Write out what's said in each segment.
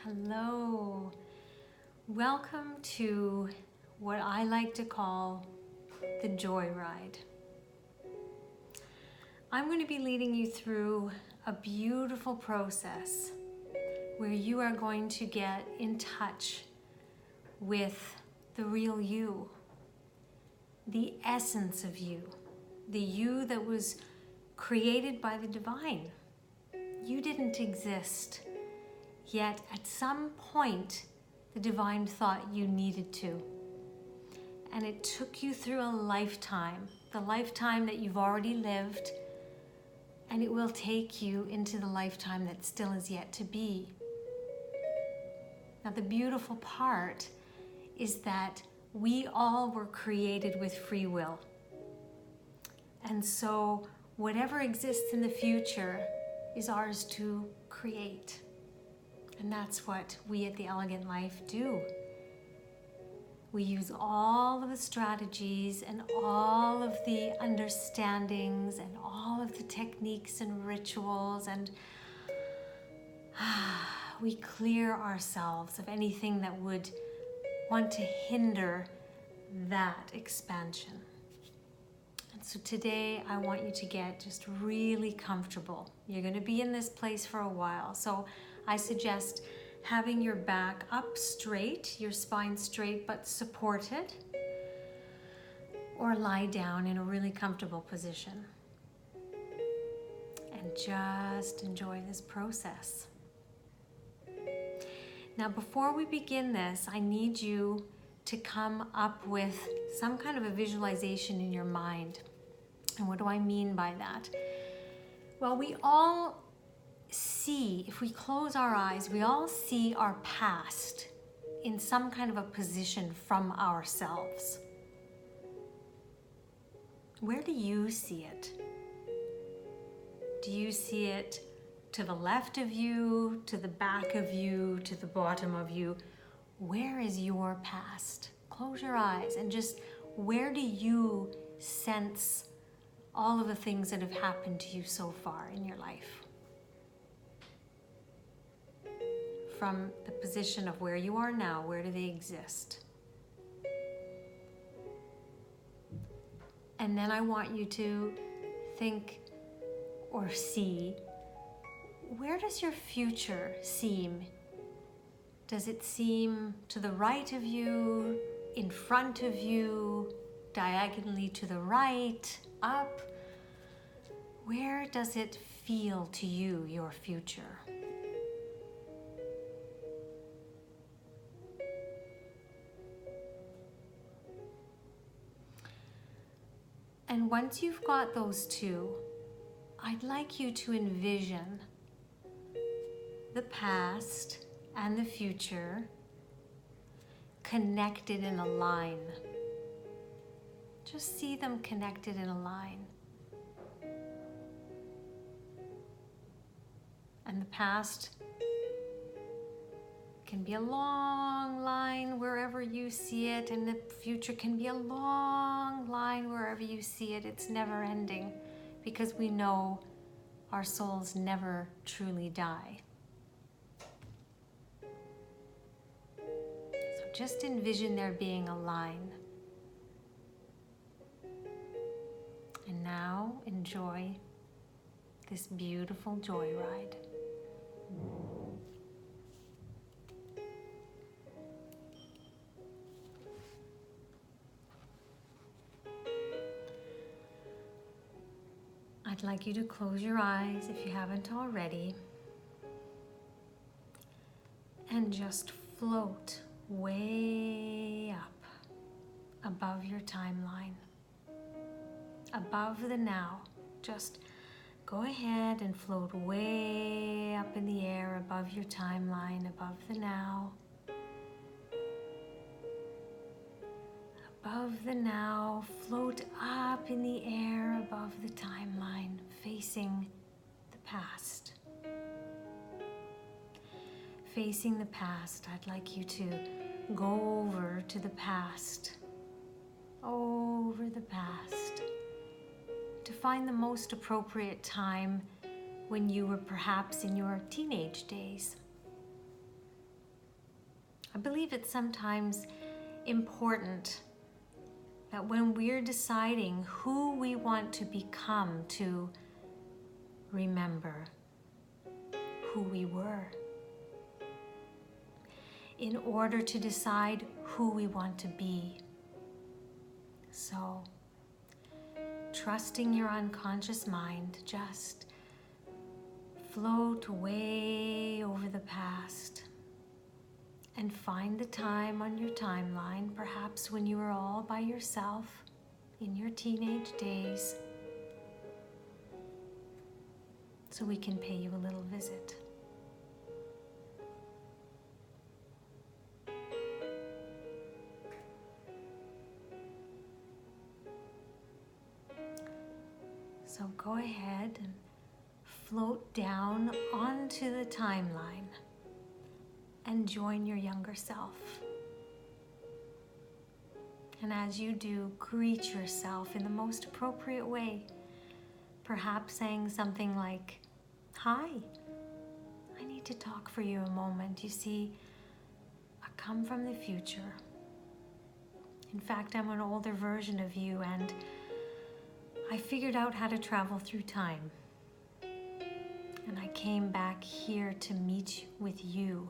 Hello. Welcome to what I like to call the joyride. I'm going to be leading you through a beautiful process where you are going to get in touch with the real you, the essence of you, the you that was created by the divine. You didn't exist, yet at some point the divine thought you needed to. And it took you through a lifetime, the lifetime that you've already lived, and it will take you into the lifetime that still is yet to be. Now, the beautiful part is that we all were created with free will. And so whatever exists in the future is ours to create. And that's what we at The Elegant Life do. We use all of the strategies and all of the understandings and all of the techniques and rituals, and we clear ourselves of anything that would want to hinder that expansion. And so today I want you to get just really comfortable. You're going to be in this place for a while. So I suggest having your back up straight, your spine straight but supported, or lie down in a really comfortable position. And just enjoy this process. Now, before we begin this, I need you to come up with some kind of a visualization in your mind. And what do I mean by that? Well, we all see, if we close our eyes, we all see our past in some kind of a position from ourselves. Where do you see it? Do you see it to the left of you, to the back of you, to the bottom of you? Where is your past? Close your eyes and just, where do you sense all of the things that have happened to you so far in your life? From the position of where you are now, where do they exist? And then I want you to think or see, where does your future seem? Does it seem to the right of you, in front of you, diagonally to the right, up? Where does it feel to you, your future? And once you've got those two, I'd like you to envision the past and the future connected in a line. Just see them connected in a line. And the past can be a long line wherever you see it, and the future can be a long line wherever you see it. It's never ending, because we know our souls never truly die. So just envision there being a line. And now enjoy this beautiful joyride. I'd like you to close your eyes if you haven't already, and just float way up above your timeline, above the now. Just go ahead and float way up in the air above your timeline, above the now. Above the now, float up in the air above the timeline, facing the past. Facing the past, I'd like you to go over to the past, over the past, to find the most appropriate time when you were perhaps in your teenage days. I believe it's sometimes important that when we're deciding who we want to become, to remember who we were, in order to decide who we want to be. So, trusting your unconscious mind, just float way over the past and find the time on your timeline, perhaps when you were all by yourself in your teenage days, so we can pay you a little visit. So go ahead and float down onto the timeline and join your younger self. And as you do, greet yourself in the most appropriate way, perhaps saying something like, "Hi, I need to talk for you a moment. You see, I come from the future. In fact, I'm an older version of you, and I figured out how to travel through time. And I came back here to meet with you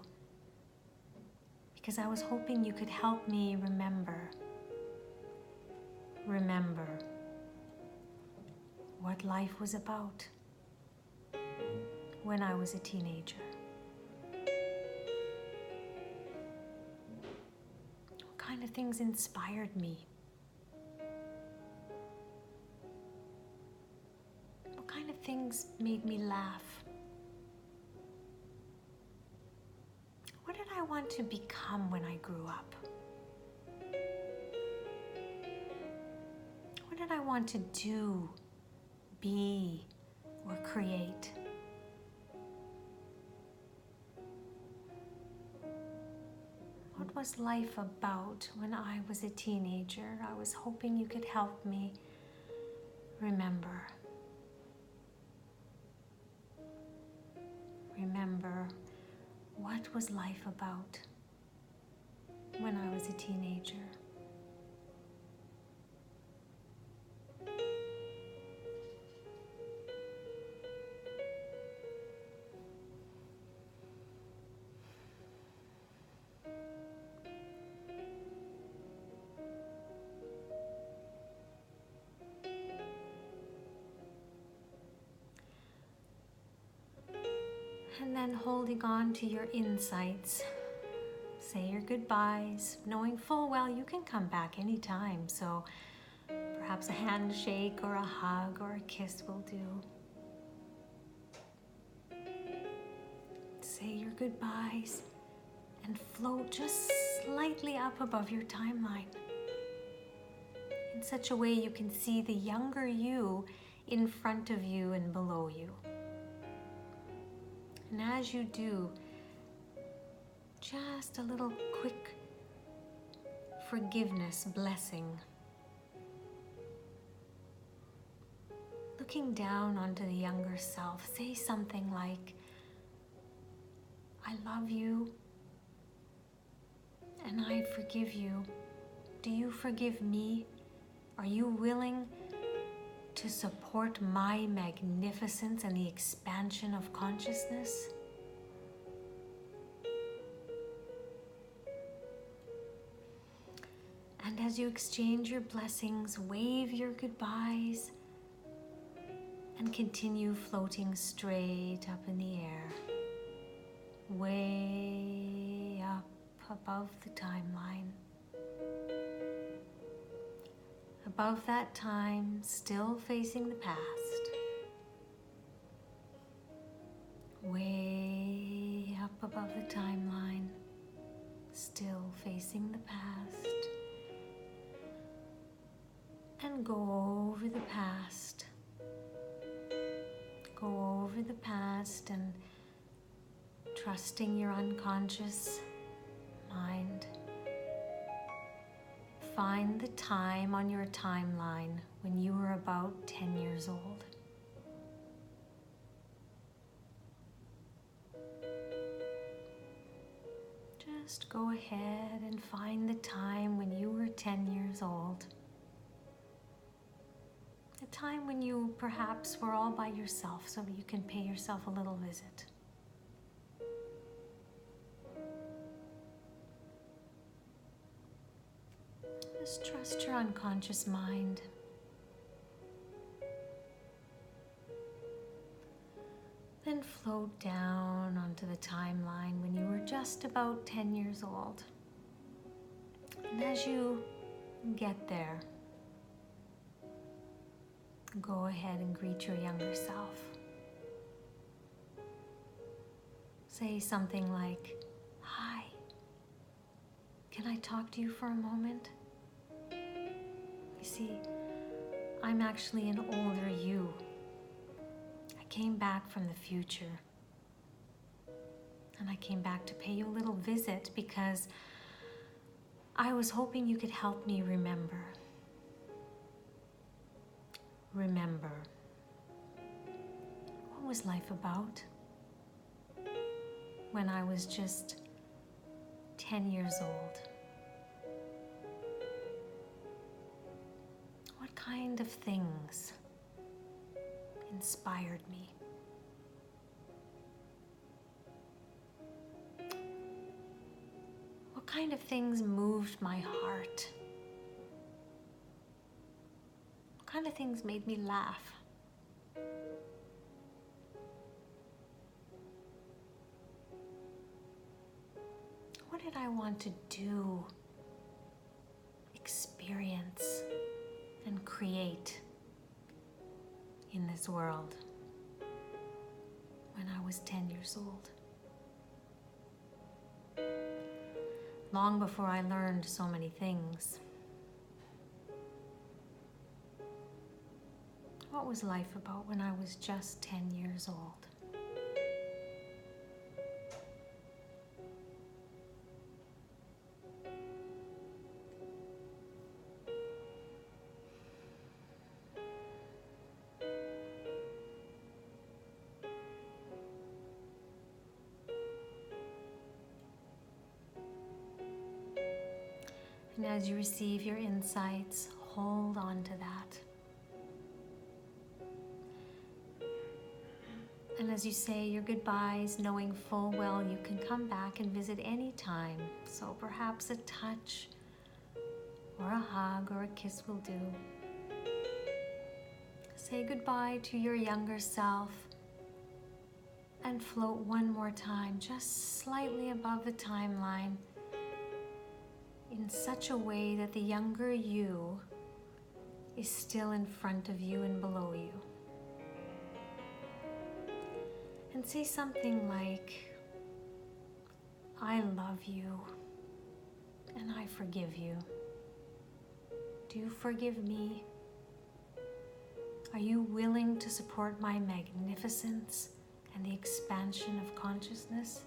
because I was hoping you could help me remember what life was about when I was a teenager. What kind of things inspired me? What kind of things made me laugh? What did I want to become when I grew up? What did I want to do, be, or create? What was life about when I was a teenager? I was hoping you could help me remember. Remember, what was life about when I was a teenager? And then holding on to your insights, say your goodbyes, knowing full well you can come back anytime. So perhaps a handshake or a hug or a kiss will do. Say your goodbyes and float just slightly up above your timeline, in such a way you can see the younger you in front of you and below you. And as you do, just a little quick forgiveness blessing. Looking down onto the younger self, say something like, "I love you and I forgive you. Do you forgive me? Are you willing to support my magnificence and the expansion of consciousness?" And as you exchange your blessings, wave your goodbyes and continue floating straight up in the air, way up above the timeline. Above that time, still facing the past. Way up above the timeline, still facing the past. And go over the past. Go over the past and trusting your unconscious mind. Find the time on your timeline when you were about 10 years old. Just go ahead and find the time when you were 10 years old. A time when you perhaps were all by yourself so that you can pay yourself a little visit. Just trust your unconscious mind. Then float down onto the timeline when you were just about 10 years old. And as you get there, go ahead and greet your younger self. Say something like, "Hi, can I talk to you for a moment?" You see, I'm actually an older you. I came back from the future. And I came back to pay you a little visit because I was hoping you could help me remember. Remember. What was life about when I was just 10 years old? What kind of things inspired me? What kind of things moved my heart? What kind of things made me laugh? What did I want to do, experience, and create in this world when I was 10 years old? Long before I learned so many things. What was life about when I was just 10 years old? And as you receive your insights, hold on to that. And as you say your goodbyes, knowing full well you can come back and visit any time, so perhaps a touch or a hug or a kiss will do. Say goodbye to your younger self and float one more time, just slightly above the timeline, in such a way that the younger you is still in front of you and below you. And say something like, "I love you and I forgive you. Do you forgive me? Are you willing to support my magnificence and the expansion of consciousness?"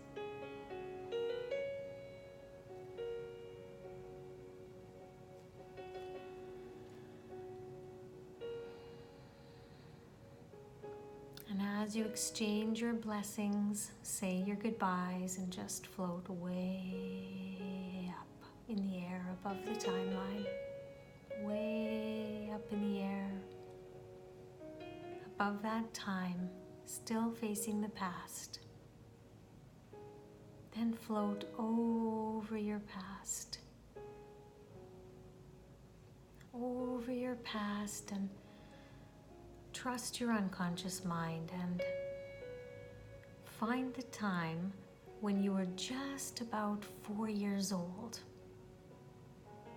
And as you exchange your blessings, say your goodbyes, and just float way up in the air above the timeline. Way up in the air. Above that time, still facing the past. Then float over your past. Over your past, and trust your unconscious mind and find the time when you were just about 4 years old.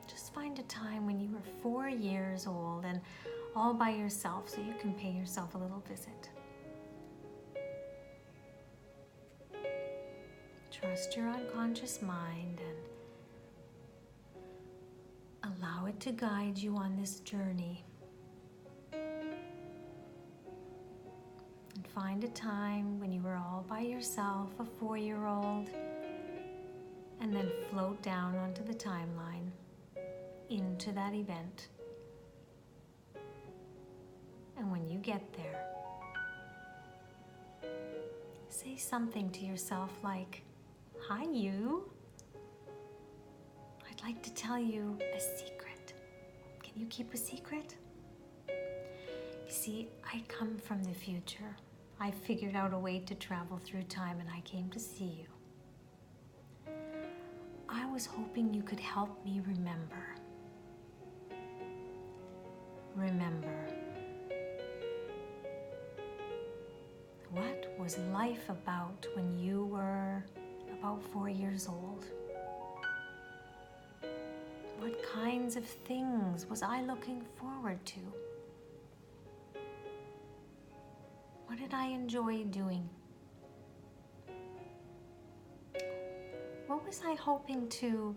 Just find a time when you were 4 years old and all by yourself so you can pay yourself a little visit. Trust your unconscious mind and allow it to guide you on this journey. And find a time when you were all by yourself, a 4-year-old, and then float down onto the timeline into that event. And when you get there, say something to yourself like, "Hi, you. I'd like to tell you a secret. Can you keep a secret? You see, I come from the future. I figured out a way to travel through time and I came to see you. I was hoping you could help me remember. Remember. What was life about when you were about 4 years old? What kinds of things was I looking forward to? What did I enjoy doing? What was I hoping to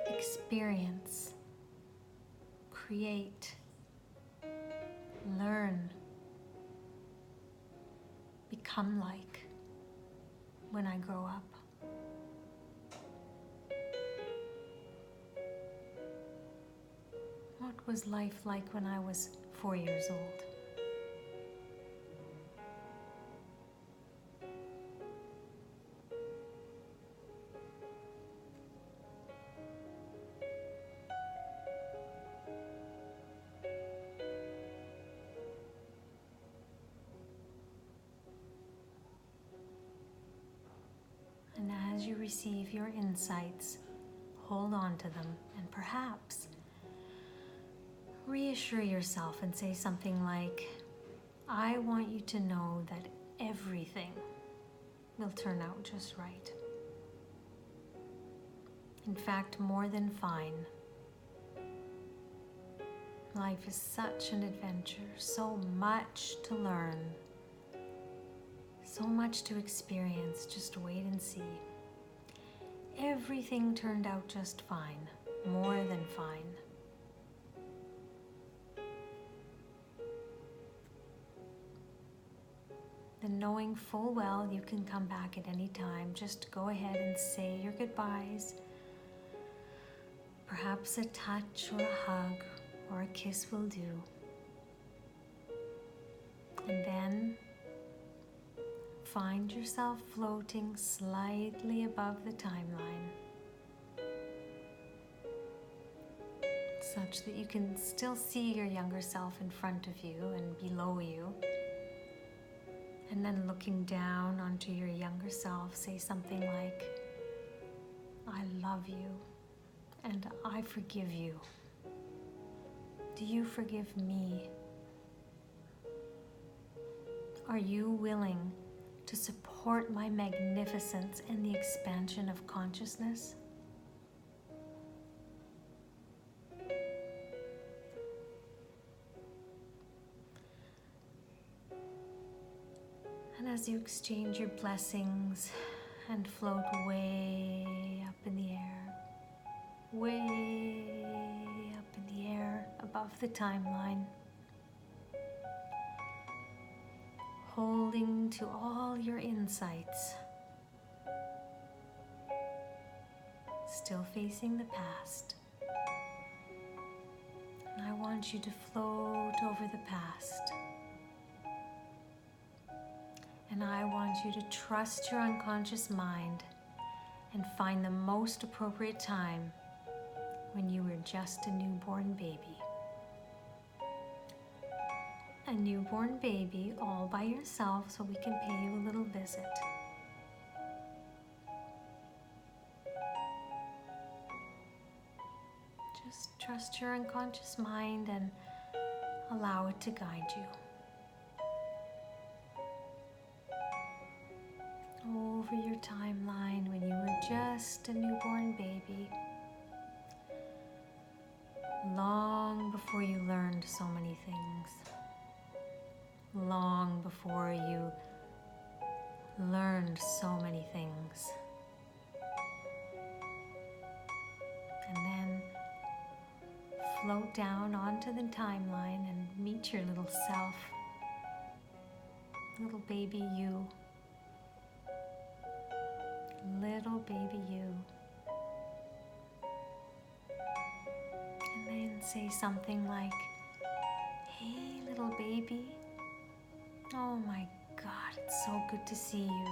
experience, create, learn, become like when I grow up? What was life like when I was 4 years old? And as you receive your insights, hold on to them and perhaps reassure yourself and say something like, I want you to know that everything will turn out just right. In fact, more than fine. Life is such an adventure, so much to learn, so much to experience. Just wait and see. Everything turned out just fine, more than fine. Then knowing full well you can come back at any time, just go ahead and say your goodbyes. Perhaps a touch or a hug or a kiss will do. And then find yourself floating slightly above the timeline, such that you can still see your younger self in front of you and below you. And then looking down onto your younger self, say something like, I love you and I forgive you. Do you forgive me? Are you willing to support my magnificence and the expansion of consciousness? And as you exchange your blessings and float way up in the air, way up in the air above the timeline, holding to all your insights, still facing the past. And I want you to float over the past. And I want you to trust your unconscious mind and find the most appropriate time when you were just a newborn baby. A newborn baby all by yourself, so we can pay you a little visit. Just trust your unconscious mind and allow it to guide you. Over your timeline when you were just a newborn baby, long before you learned so many things, long before you learned so many things. And then float down onto the timeline and meet your little self, little baby you. Little baby you. And then say something like, hey little baby, oh my God, it's so good to see you.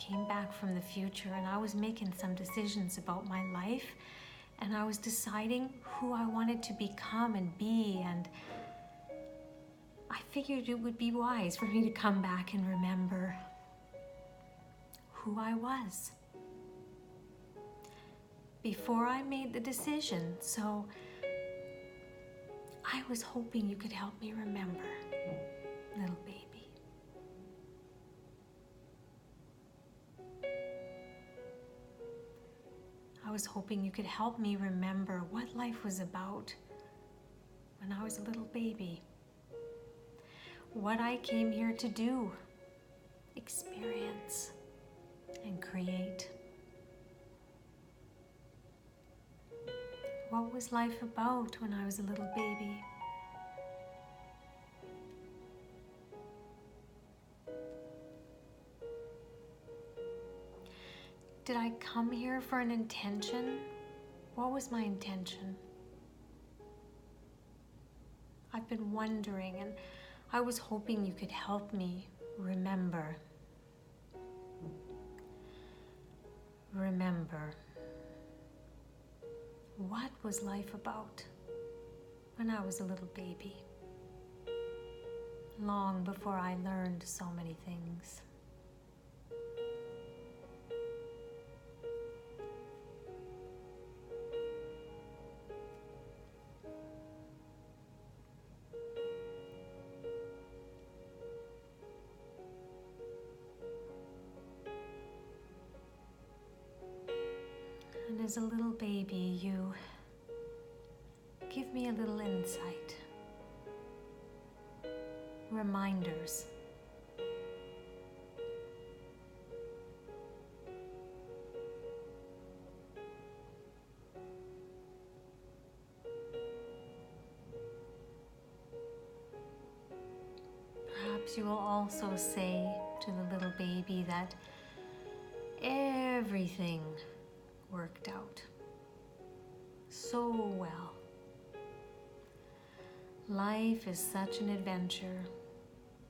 came back from the future and I was making some decisions about my life, and I was deciding who I wanted to become and be, and I figured it would be wise for me to come back and remember who I was before I made the decision. So I was hoping you could help me remember, little baby. I was hoping you could help me remember what life was about when I was a little baby. What I came here to do, experience and create. What was life about when I was a little baby? Did I come here for an intention? What was my intention? I've been wondering, and I was hoping you could help me remember. Remember. What was life about when I was a little baby? Long before I learned so many things. And as a little baby, you give me a little insight, reminders. Perhaps you will also say to the little baby that everything worked out so well. Life is such an adventure,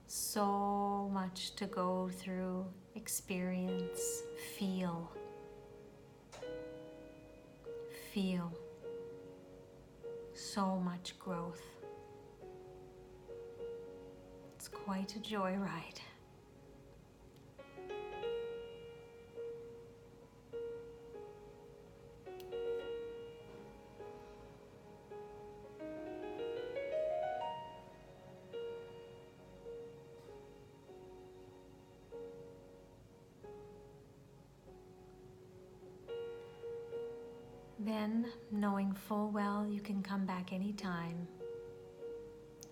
so much to go through, experience, feel. So much growth. It's quite a joyride. Then, knowing full well you can come back anytime,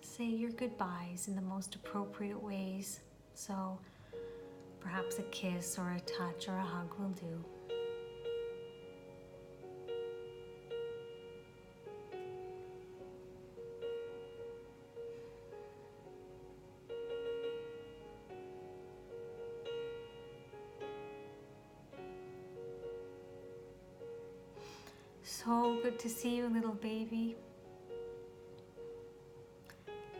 say your goodbyes in the most appropriate ways. So, perhaps a kiss or a touch or a hug will do. So good to see you, little baby.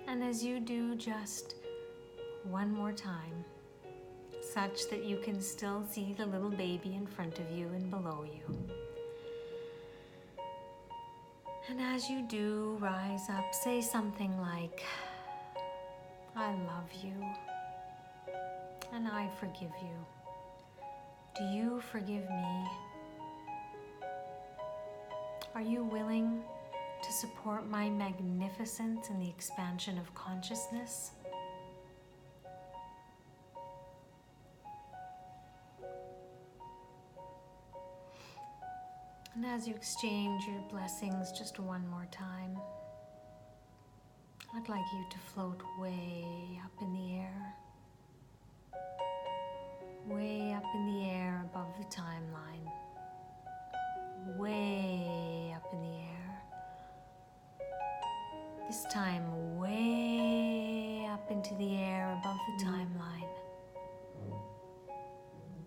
And as you do, just one more time, such that you can still see the little baby in front of you and below you. And as you do, rise up, say something like, I love you, and I forgive you. Do you forgive me? Are you willing to support my magnificence in the expansion of consciousness? And as you exchange your blessings just one more time, I'd like you to float way up in the air. Way up in the air above the timeline. Way up in the air. This time way up into the air above the timeline.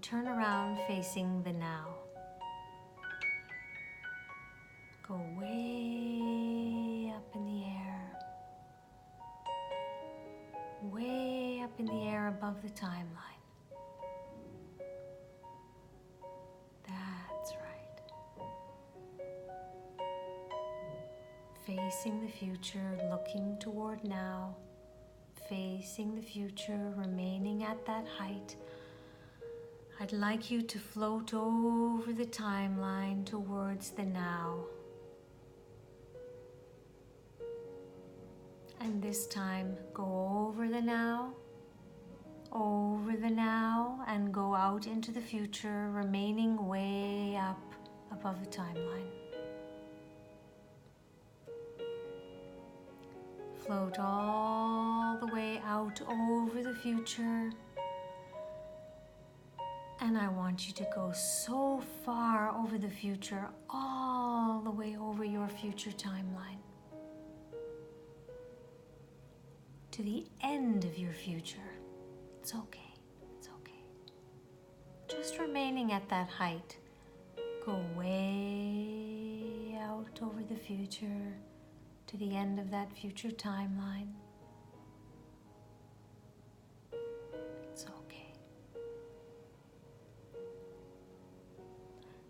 Turn around facing the now. Go way up in the air. Way up in the air above the timeline. facing the future, looking toward now, facing the future, remaining at that height. I'd like you to float over the timeline towards the now. And this time, go over the now, and go out into the future, remaining way up above the timeline. Float all the way out over the future. And I want you to go so far over the future, all the way over your future timeline. To the end of your future. It's okay, it's okay. Just remaining at that height. Go way out over the future to the end of that future timeline. It's okay.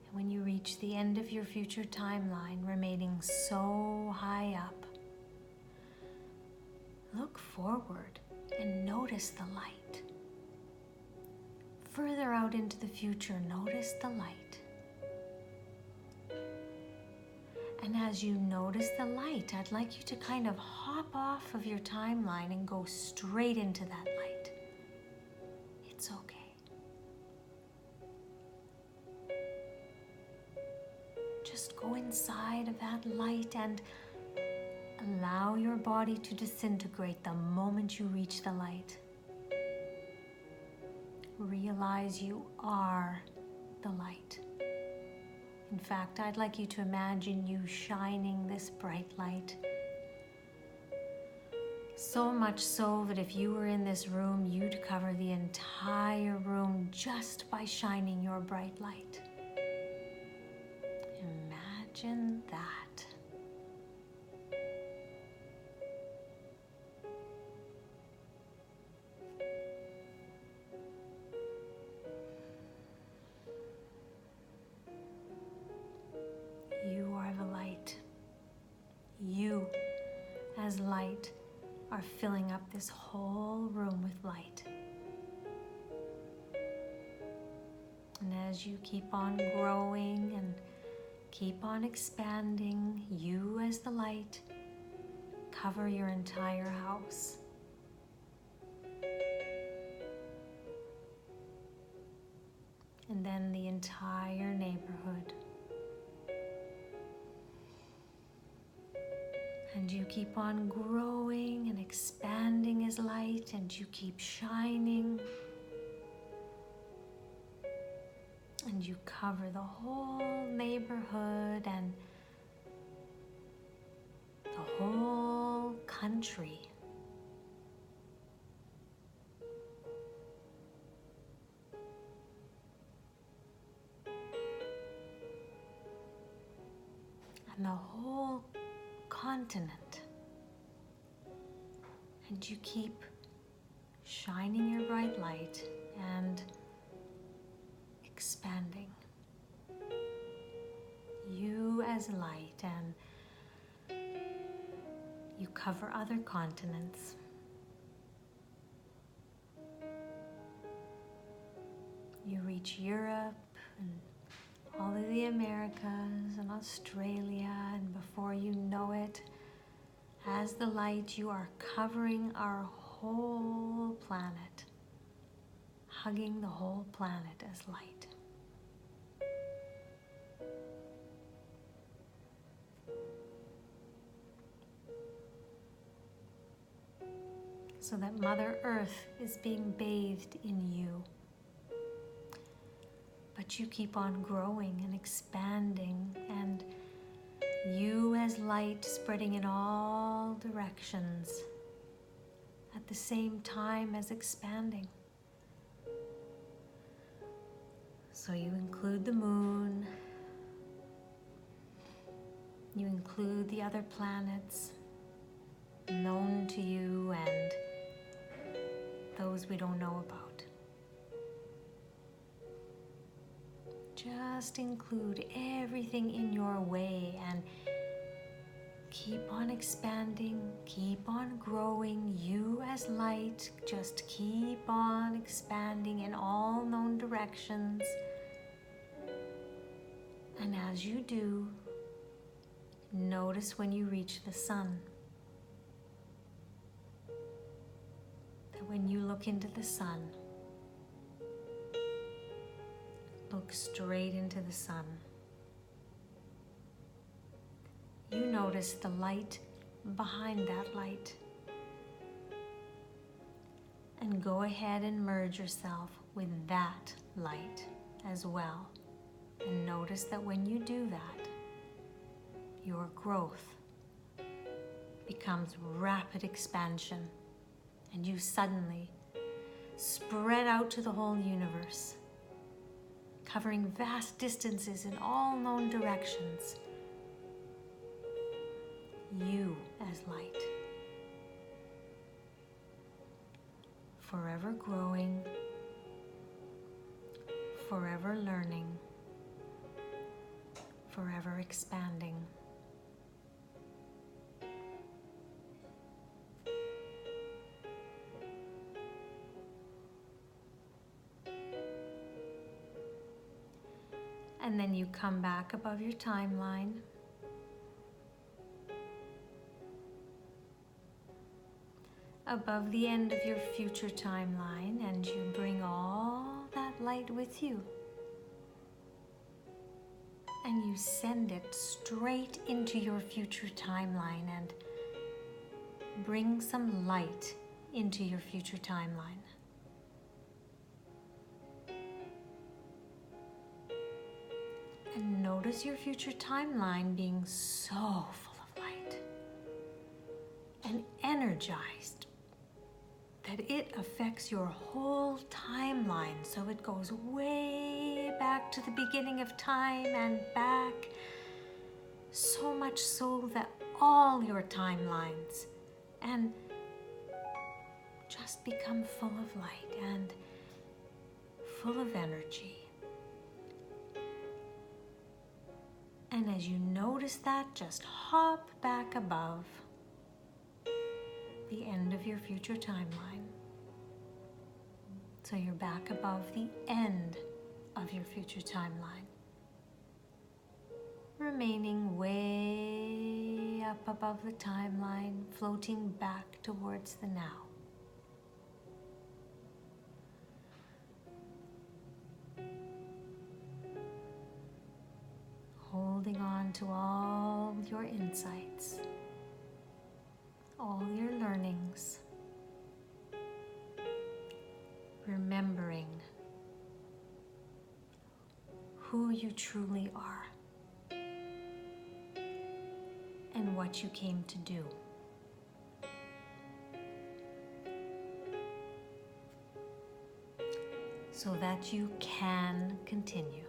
And when you reach the end of your future timeline, remaining so high up, look forward and notice the light. Further out into the future, notice the light. And as you notice the light, I'd like you to kind of hop off of your timeline and go straight into that light. It's okay. Just go inside of that light and allow your body to disintegrate the moment you reach the light. Realize you are the light. In fact, I'd like you to imagine you shining this bright light. So much so that if you were in this room, you'd cover the entire room just by shining your bright light. Imagine that. You are the light. You, as light, are filling up this whole room with light. And as you keep on growing and keep on expanding, you as the light cover your entire house. And then the entire neighborhood. And you keep on growing and expanding as light, and you keep shining. And you cover the whole neighborhood and the whole country. And the whole continent. And you keep shining your bright light and expanding. You as light, and you cover other continents. You reach Europe and all of the Americas and Australia, and before you know it, as the light, you are covering our whole planet, hugging the whole planet as light. So that Mother Earth is being bathed in you. But you keep on growing and expanding, and you as light spreading in all directions at the same time as expanding. So you include the moon, you include the other planets known to you and those we don't know about. Just include everything in your way and keep on expanding, keep on growing. You as light, just keep on expanding in all known directions. And as you do, notice when you reach the sun. That when you look into the sun, look straight into the sun. You notice the light behind that light. And go ahead and merge yourself with that light as well. And notice that when you do that, your growth becomes rapid expansion, and you suddenly spread out to the whole universe, covering vast distances in all known directions. You as light, forever growing, forever learning, forever expanding. And then you come back above your timeline. Above the end of your future timeline, and you bring all that light with you. And you send it straight into your future timeline and bring some light into your future timeline. And notice your future timeline being so full of light and energized that it affects your whole timeline. So it goes way back to the beginning of time and back, so much so that all your timelines and just become full of light and full of energy. And as you notice that, just hop back above the end of your future timeline. So you're back above the end of your future timeline, remaining way up above the timeline, floating back towards the now. Holding on to all your insights, all your learnings, remembering who you truly are and what you came to do. So that you can continue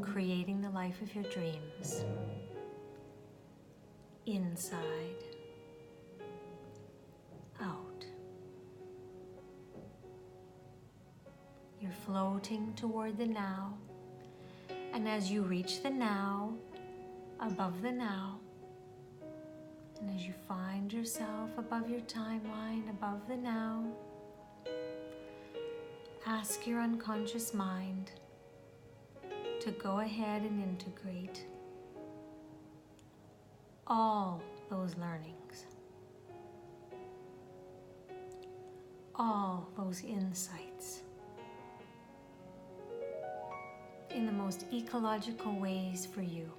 creating the life of your dreams, inside, out. You're floating toward the now, and as you reach the now, above the now, and as you find yourself above your timeline, above the now, ask your unconscious mind to go ahead and integrate all those learnings, all those insights in the most ecological ways for you.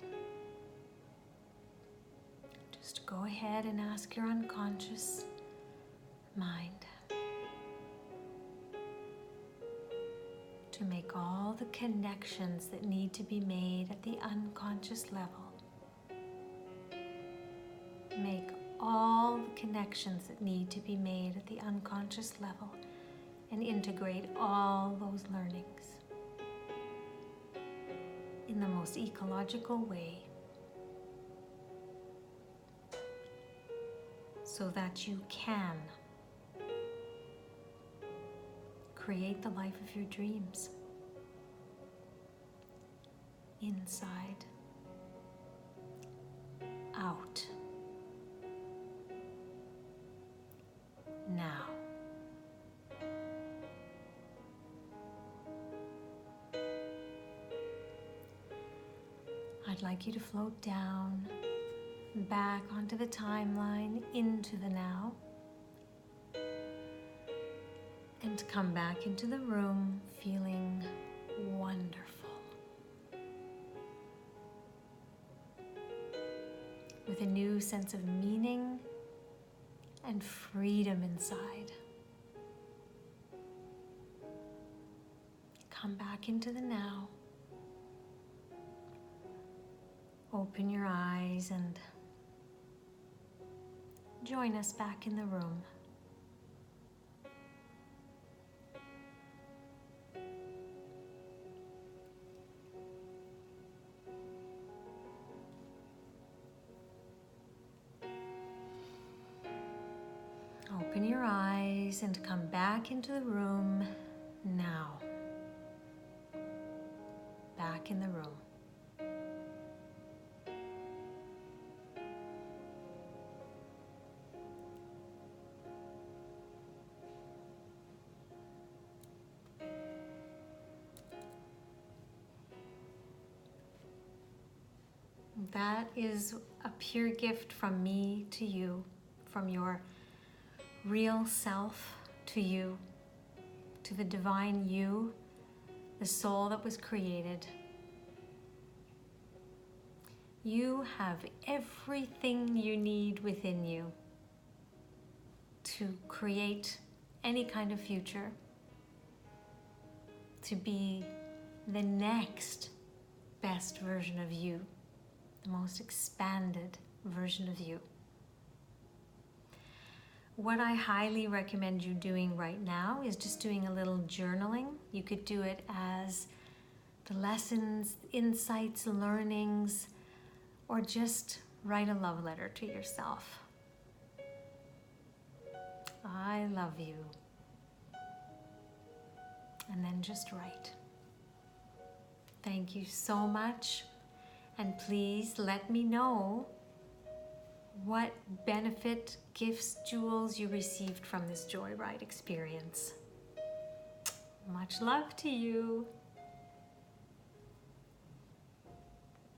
Just go ahead and ask your unconscious mind to make all the connections that need to be made at the unconscious level. Make all the connections that need to be made at the unconscious level and integrate all those learnings in the most ecological way so that you can create the life of your dreams inside, out. Now. I'd like you to float down, back onto the timeline, into the now, and come back into the room feeling wonderful, with a new sense of meaning and freedom inside. Come back into the now. Open your eyes and join us back in the room. Open your eyes and come back into the room now. Back in the room. That is a pure gift from me to you, from your real self to you, to the divine you, the soul that was created. You have everything you need within you to create any kind of future, to be the next best version of you, the most expanded version of you. What I highly recommend you doing right now is just doing a little journaling. You could do it as the lessons, insights, learnings, or just write a love letter to yourself. I love you. And then just write. Thank you so much. And please let me know what benefit, gifts, jewels you received from this Joyride experience. Much love to you.